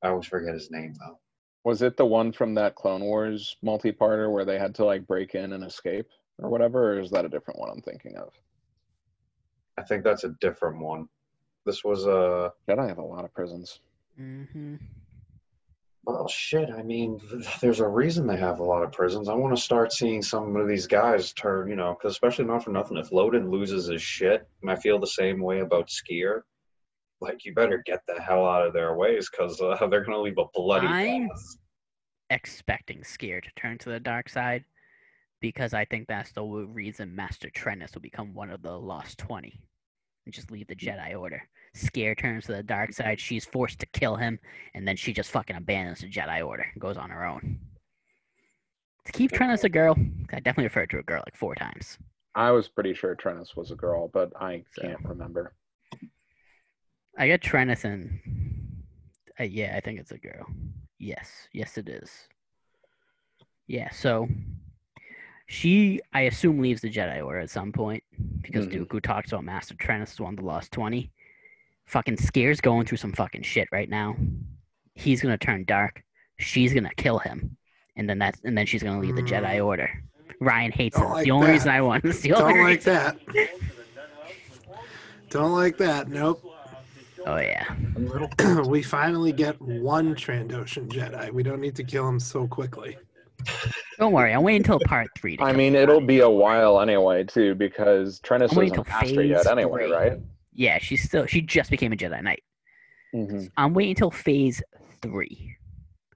E: I always forget his name, though.
C: Was it the one from that Clone Wars multi-parter where they had to like break in and escape or whatever, or is that a different one I'm thinking of?
E: I think that's a different one. This was
C: Jedi have a lot of prisons.
A: Mm-hmm.
E: well, shit. I mean, there's a reason they have a lot of prisons. I want to start seeing some of these guys turn, because especially not for nothing, if Loden loses his shit, and I feel the same way about Skier, like, you better get the hell out of their ways, because they're going to leave a bloody
A: I'm
E: mess.
A: expecting Skier to turn to the dark side because I think that's the reason Master Trennis will become one of the Lost 20 and just leave the Jedi Order. Skier turns to the dark side, she's forced to kill him, and then she just fucking abandons the Jedi Order and goes on her own. To keep Trennis a girl, I definitely referred to a girl like 4 times.
C: I was pretty sure Trennis was a girl, but I can't remember.
A: I get Trennis and yeah, I think it's a girl. Yes, it is. Yeah, so she, I assume, leaves the Jedi Order at some point because Dooku talks about Master Trennis is one of the Lost 20. Fucking Skier's going through some fucking shit right now. He's gonna turn dark. She's gonna kill him, and then she's gonna leave the Jedi Order. Ryan hates it.
B: Like
A: the only
B: that.
A: reason I want. It's the only
B: Don't like
A: reason.
B: that. Don't like that. Nope.
A: Oh yeah.
B: We finally get one Trandoshan Jedi. We don't need to kill him so quickly.
A: Don't worry. I'm waiting until part 3.
C: I mean, it'll be a while anyway, too, because Trennis
A: I'm waiting
C: isn't
A: till
C: master yet
A: phase
C: anyway,
A: 3.
C: right?
A: Yeah, she just became a Jedi Knight.
C: Mm-hmm.
A: I'm waiting until phase 3.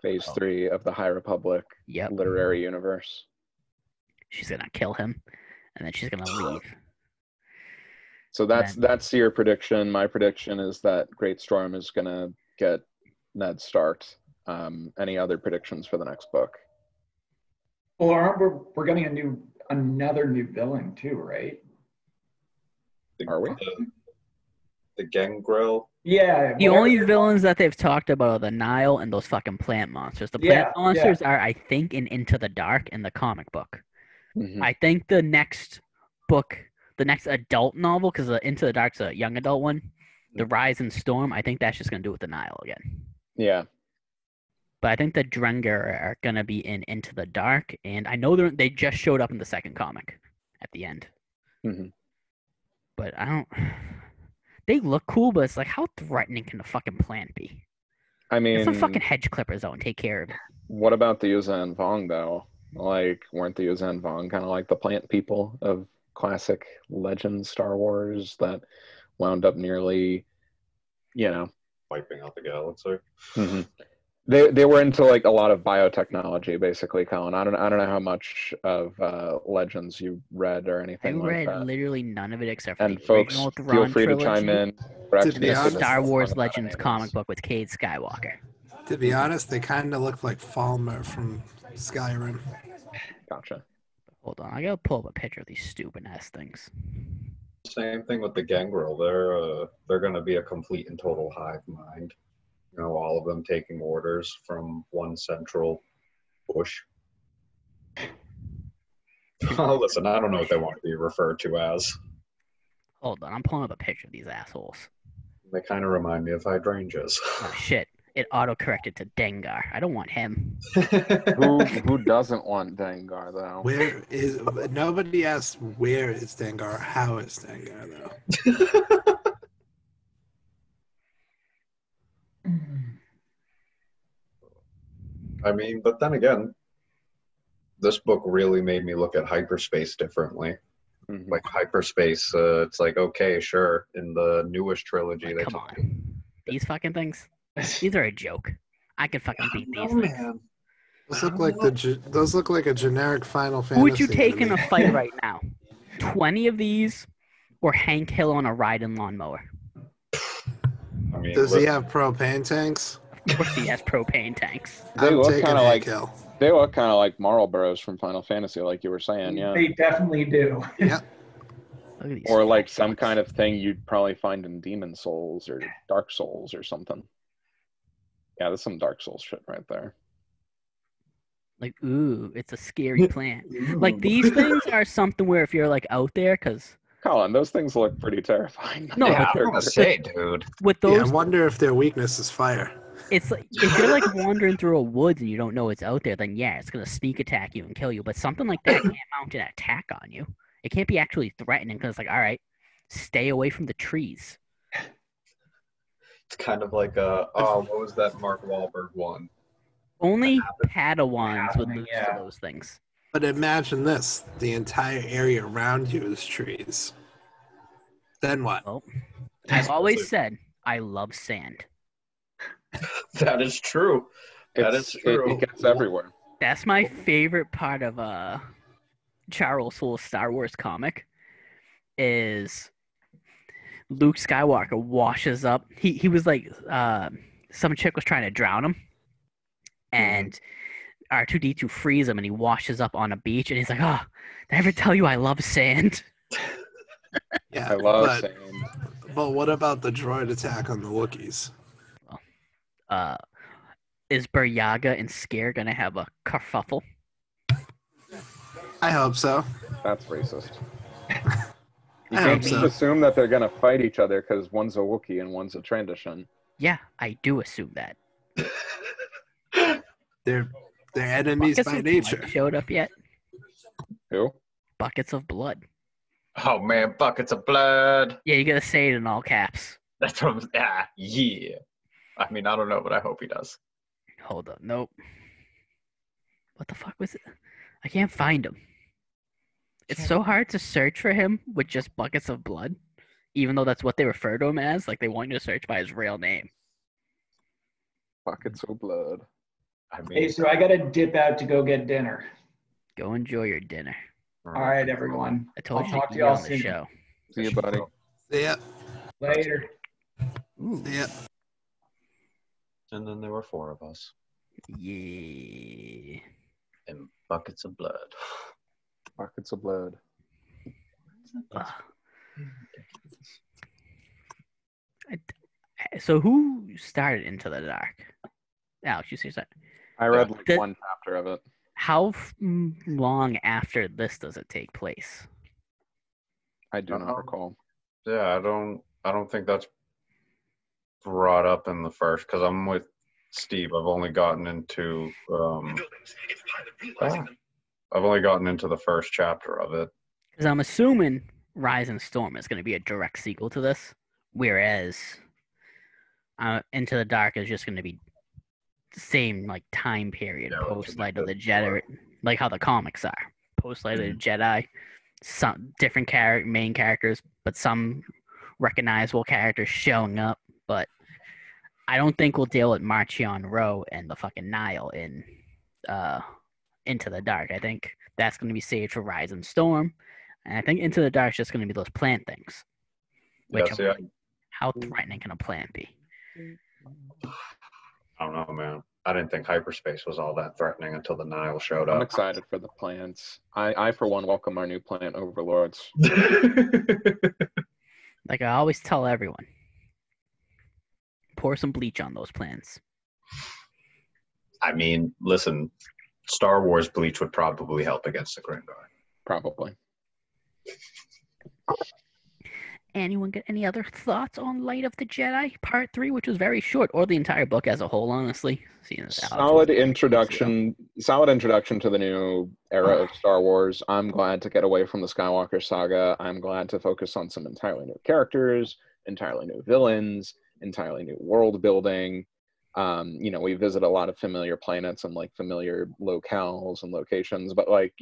C: Phase 3 of the High Republic literary universe.
A: She's gonna kill him, and then she's gonna leave.
C: So that's your prediction. My prediction is that Greatstorm is gonna get Ned Stark. Any other predictions for the next book?
D: Well, we're getting another new villain too, right?
C: Are we?
E: The Gangrel.
D: Yeah.
A: The only villains that they've talked about are the Nile and those fucking plant monsters. The plant monsters are, I think, in Into the Dark in the comic book.
C: Mm-hmm.
A: I think the next book, the next adult novel, because Into the Dark's a young adult one, The Rise and Storm, I think that's just going to do with the Nile again.
C: Yeah.
A: But I think the Drengir are going to be in Into the Dark, and I know they just showed up in the second comic at the end.
C: Mm-hmm.
A: But I don't... They look cool, but it's like, how threatening can the fucking plant be?
C: I mean...
A: Get some fucking hedge clippers, though, and take care of it.
C: What about the Yuuzhan Vong, though? Like, weren't the Yuuzhan Vong kind of like the plant people of classic legend Star Wars that wound up nearly,
E: Wiping out the galaxy.
C: Mm-hmm. They were into like a lot of biotechnology, basically, Colin. I don't know how much of Legends you read or anything like that.
A: I read literally none of it except for
C: And
A: the
C: folks,
A: original
C: feel
A: Thrawn
C: free to
A: trilogy
C: chime in.
B: To be honest,
A: Star Wars Legends comic book with Cade Skywalker.
B: To be honest, they kind of look like Falmer from Skyrim.
C: Gotcha.
A: Hold on, I gotta pull up a picture of these stupid ass things.
E: Same thing with the Gangrel. They're going to be a complete and total hive mind. You know, all of them taking orders from one central bush. Oh, listen, I don't know what they want to be referred to as.
A: Hold on, I'm pulling up a picture of these assholes.
E: They kind of remind me of hydrangeas.
A: Oh shit! It auto-corrected to Dengar. I don't want him.
C: Who doesn't want Dengar though?
B: Where is nobody asked where is Dengar? How is Dengar though?
E: I mean, but then again, this book really made me look at hyperspace differently.
C: Mhm.
E: Like hyperspace, it's like, okay, sure. In the newest trilogy,
A: Like,
E: they
A: come
E: talk.
A: on, these fucking things. These are a joke. I can fucking beat these
E: No,
A: things.
E: man.
B: Those look like a generic Final Fantasy.
A: Who would you take
B: to
A: in
B: me.
A: a fight right now? 20 of these, or Hank Hill on a ride-in lawnmower?
E: I mean,
B: Does he have propane tanks?
A: Of course, he has propane tanks.
C: They
B: I'm
C: look
B: taking
C: kind of
B: Hank
C: like
B: Hill.
C: they look kind of like Marlboros from Final Fantasy, like you were saying, yeah.
D: They definitely do.
B: Yeah.
A: Look at these
C: Or like
A: fat
C: some
A: fucks.
C: kind of thing you'd probably find in Demon Souls or Dark Souls or something. Yeah, there's some Dark Souls shit right there.
A: Like, ooh, it's a scary plant. Like, these things are something where if you're like out there, because
C: Colin, those things look pretty terrifying.
A: No,
E: yeah,
A: but
E: I'm
C: they're
E: gonna say, dude.
A: with
B: Yeah, I
A: those,
B: wonder if their weakness is fire.
A: it's like if you're like wandering through a woods and you don't know it's out there, then yeah, it's gonna sneak attack you and kill you. But something like that can't mount an attack on you. It can't be actually threatening because it's like, all right, stay away from the trees.
E: It's kind of like what was that Mark Wahlberg one?
A: Only Padawans would
D: Happening,
A: lose
D: yeah.
A: to those things.
B: But imagine this: the entire area around you is trees. Then what?
A: Well, I've always said I love sand.
E: That is true. That is true.
C: It gets everywhere.
A: That's my favorite part of Charles Soule's Star Wars comic is Luke Skywalker washes up. He was like some chick was trying to drown him, and R2-D2 frees him, and he washes up on a beach, and he's like, "Oh, did I ever tell you I love sand?"
B: Yeah,
C: I love
B: but,
C: sand.
B: but what about the droid attack on the Wookiees?
A: Is Buryaga and Scare gonna have a kerfuffle?
B: I hope so.
C: That's racist. You
B: I
C: can't
B: hope
C: just
B: so.
C: assume that they're gonna fight each other because one's a Wookiee and one's a Transition.
A: Yeah, I do assume that.
B: They're enemies
A: Buckets
B: by
A: of
B: nature.
A: Blood showed up yet?
C: Who?
A: Buckets of blood.
E: Oh man, buckets of blood.
A: Yeah, you gotta say it in all caps.
E: That's from yeah. I mean, I don't know, but I hope he does.
A: Hold up, nope. What the fuck was it? I can't find him. It's so hard to search for him with just buckets of blood, even though that's what they refer to him as. Like they want you to search by his real name.
C: Buckets of blood.
E: I
D: Hey,
E: mean,
D: so I gotta dip out to go get dinner.
A: Go enjoy your dinner.
D: All right, everyone.
A: I told
D: I'll
A: you
D: talk
A: to
D: to
A: eat
D: y'all
A: on the
D: soon.
A: show.
C: See you, buddy.
B: Yeah,
D: Later.
A: Ooh,
B: yeah.
E: and then there were 4 of us
A: yeah.
E: and buckets of blood.
C: Buckets of blood.
A: Ugh. So who started Into the Dark? Alex, you say that?
C: I read like
A: The-
C: one chapter of it.
A: How long after this does it take place?
C: I do not recall.
E: Yeah, I don't think that's brought up in the first because I'm with Steve. I've only gotten into the first chapter of it.
A: Because I'm assuming Rise and Storm is going to be a direct sequel to this, whereas Into the Dark is just going to be the same like time period
E: Yeah,
A: post Light of the Jedi, like how the comics are post Light of the Jedi. Some different main characters, but some recognizable characters showing up. But I don't think we'll deal with Marchion Ro and the fucking Nile in Into the Dark. I think that's going to be saved for Rise and Storm, and I think Into the Dark is just going to be those plant things. Which
E: Yeah, see,
A: how threatening can a plant be?
E: I don't know, man. I didn't think hyperspace was all that threatening until the Nile showed
C: I'm
E: up.
C: excited for the plants. I for one, welcome our new plant overlords.
A: Like I always tell everyone, pour some bleach on those plants.
E: I mean, listen, Star Wars bleach would probably help against the Gringar.
C: Probably.
A: Anyone get any other thoughts on Light of the Jedi Part 3, which was very short, or the entire book as a whole, honestly?
C: Solid introduction to the new era of Star Wars. I'm glad to get away from the Skywalker saga. I'm glad to focus on some entirely new characters, entirely new villains, entirely new world building. We visit a lot of familiar planets and like familiar locales and locations, but like,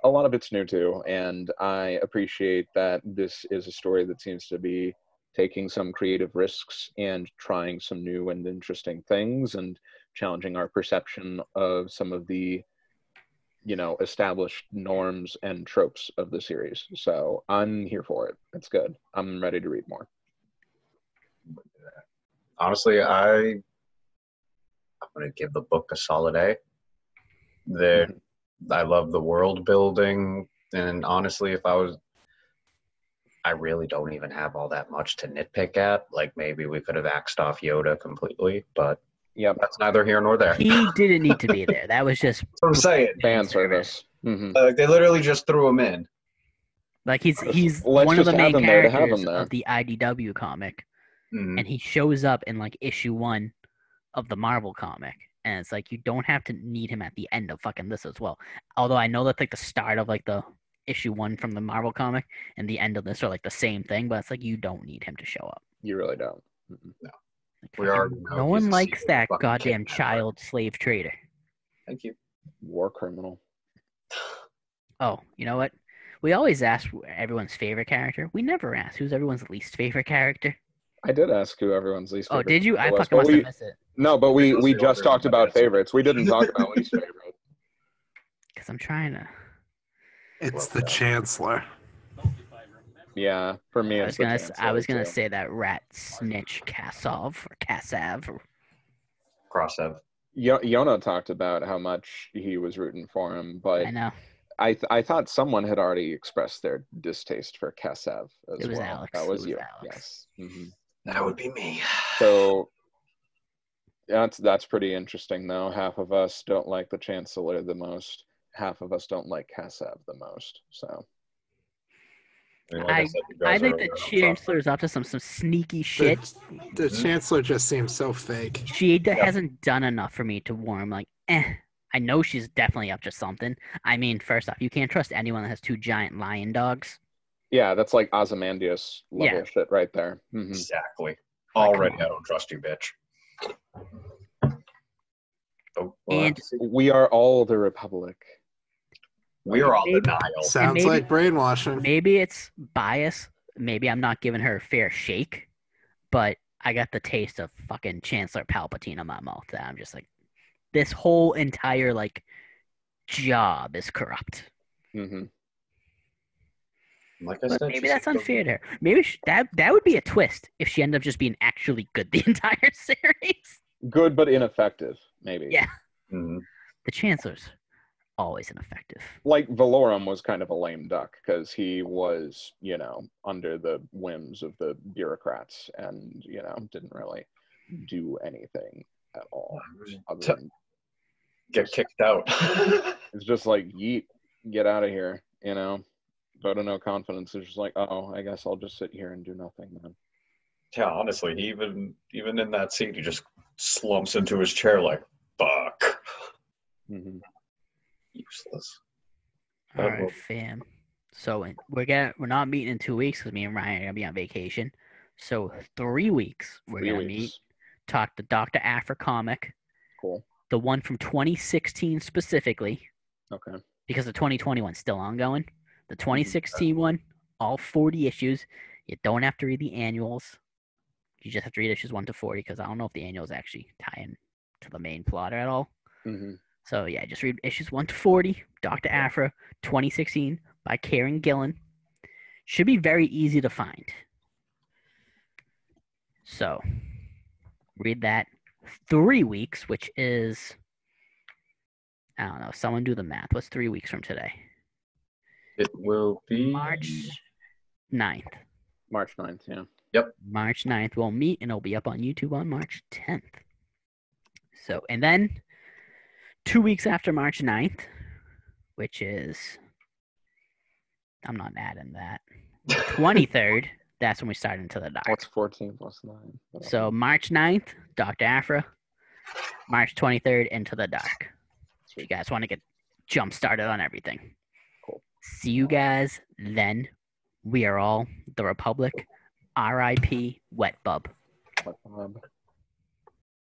C: a lot of it's new too, and I appreciate that this is a story that seems to be taking some creative risks and trying some new and interesting things and challenging our perception of some of the, established norms and tropes of the series. So I'm here for it. It's good. I'm ready to read more.
E: Honestly, I'm going to give the book a solid A. I love the world building, and honestly, I really don't even have all that much to nitpick at. Like maybe we could have axed off Yoda completely, but
C: yeah,
E: that's neither here nor there.
A: He didn't need to be there. That was just
E: That's what I'm saying.
C: Fan service. Mm-hmm.
E: They literally just threw him in.
A: like he's
C: Let's
A: one of the
C: just have
A: main
C: him there to have
A: characters
C: him there.
A: of the IDW comic,
E: Mhm.
A: and he shows up in like issue 1 of the Marvel comic. And it's like you don't have to need him at the end of fucking this as well. Although I know that's like the start of like the issue 1 from the Marvel comic and the end of this are like the same thing, but it's like you don't need him to show up.
C: You really don't.
E: No.
A: Like,
E: We already know
A: no
E: he's
A: one
E: a
A: likes
E: secret
A: that
E: fucking
A: goddamn
E: kidnapper.
A: child slave trader.
E: Thank you.
C: War criminal.
A: Oh, you know what? We always ask everyone's favorite character. We never ask who's everyone's least favorite character.
C: I did ask who everyone's least favorite.
A: Oh, did you? I
C: was,
A: fucking
C: but
A: must have missed it.
C: No, but we
E: Mostly
C: just
E: ordered
C: talked
E: my
C: about
E: answer.
C: favorites. We didn't talk about least favorite.
A: Because I'm trying to.
B: It's the Chancellor.
C: Yeah, for me,
A: I
C: it's
A: was gonna
C: too.
A: say that rat snitch Kasov or Kasav. Or...
E: Crossev.
C: Yona talked about how much he was rooting for him, but
A: I know.
C: I thought someone had already expressed their distaste for Kasav as
A: It was
C: well.
A: Alex.
C: That was
A: It was
C: you.
A: Alex.
C: Yes. Mm-hmm.
E: That would be me.
C: So that's pretty interesting, though. Half of us don't like the Chancellor the most. Half of us don't like Kasav the most. So
E: I mean, like I said, you guys
A: I think
E: are
A: the
E: aware of
A: Chancellor's up to some sneaky shit.
B: The Chancellor just seems so fake.
A: She hasn't done enough for me to warm. Like, I know she's definitely up to something. I mean, first off, you can't trust anyone that has 2 giant lion dogs.
C: yeah, that's like Ozymandias level shit right there. Mm-hmm.
E: Exactly.
A: Like,
E: Already,
A: come
E: I don't trust you, bitch. Oh,
A: And-
C: We are all the Republic.
E: we are all the
A: maybe-
E: Nile.
B: Sounds
A: maybe-
B: like brainwashing.
A: Maybe it's bias. Maybe I'm not giving her a fair shake, but I got the taste of fucking Chancellor Palpatine in my mouth. That I'm just like, this whole entire like job is corrupt.
C: Mm-hmm.
E: Like I
A: But
E: said,
A: maybe
E: she's
A: that's
E: a-
A: unfair to her. Maybe that would be a twist if she ended up just being actually good the entire series.
C: Good but ineffective, maybe.
A: Yeah.
E: Mhm.
A: The Chancellor's always ineffective.
C: Like Valorum was kind of a lame duck because he was, under the whims of the bureaucrats and, didn't really do anything at all. Other than
E: Get kicked out.
C: it's just like, yeet, get out of here, Vote of no confidence. It's just like, oh, I guess I'll just sit here and do nothing then.
E: Yeah, honestly, even in that seat, he just slumps into his chair like, fuck.
C: Mm-hmm.
E: Useless.
A: All
E: That
A: right,
E: will-
A: fam. So we're not meeting in 2 weeks because me and Ryan are gonna be on vacation. So 3 weeks we're
C: 3
A: gonna
C: weeks.
A: meet. Talk the Doctor Aphra comic,
C: Cool.
A: the one from 2016 specifically,
C: Okay.
A: because the 2020 one's still ongoing. The 2016 one, all 40 issues. You don't have to read the annuals. You just have to read issues 1 to 40 because I don't know if the annuals actually tie in to the main plot at all.
C: Mm-hmm.
A: So yeah, just read issues 1 to 40. Doctor Aphra, 2016 by Kieron Gillen. Should be very easy to find. So read that. 3 weeks, which is, I don't know, someone do the math. What's 3 weeks from today?
E: It will be
A: March 9th.
C: March 9th, yeah.
E: Yep.
A: March 9th we'll meet, and it'll be up on YouTube on March 10th. So, and then 2 weeks after March 9th, which is, I'm not adding that, 23rd, that's when we start Into the Dark.
C: What's 14 plus 9?
A: So March 9th, Doctor Aphra. March 23rd, Into the Dark. So you guys want to get jump started on everything.
C: Cool.
A: See you guys then. We are all the Republic. R.I.P. Wet Bub.
C: What,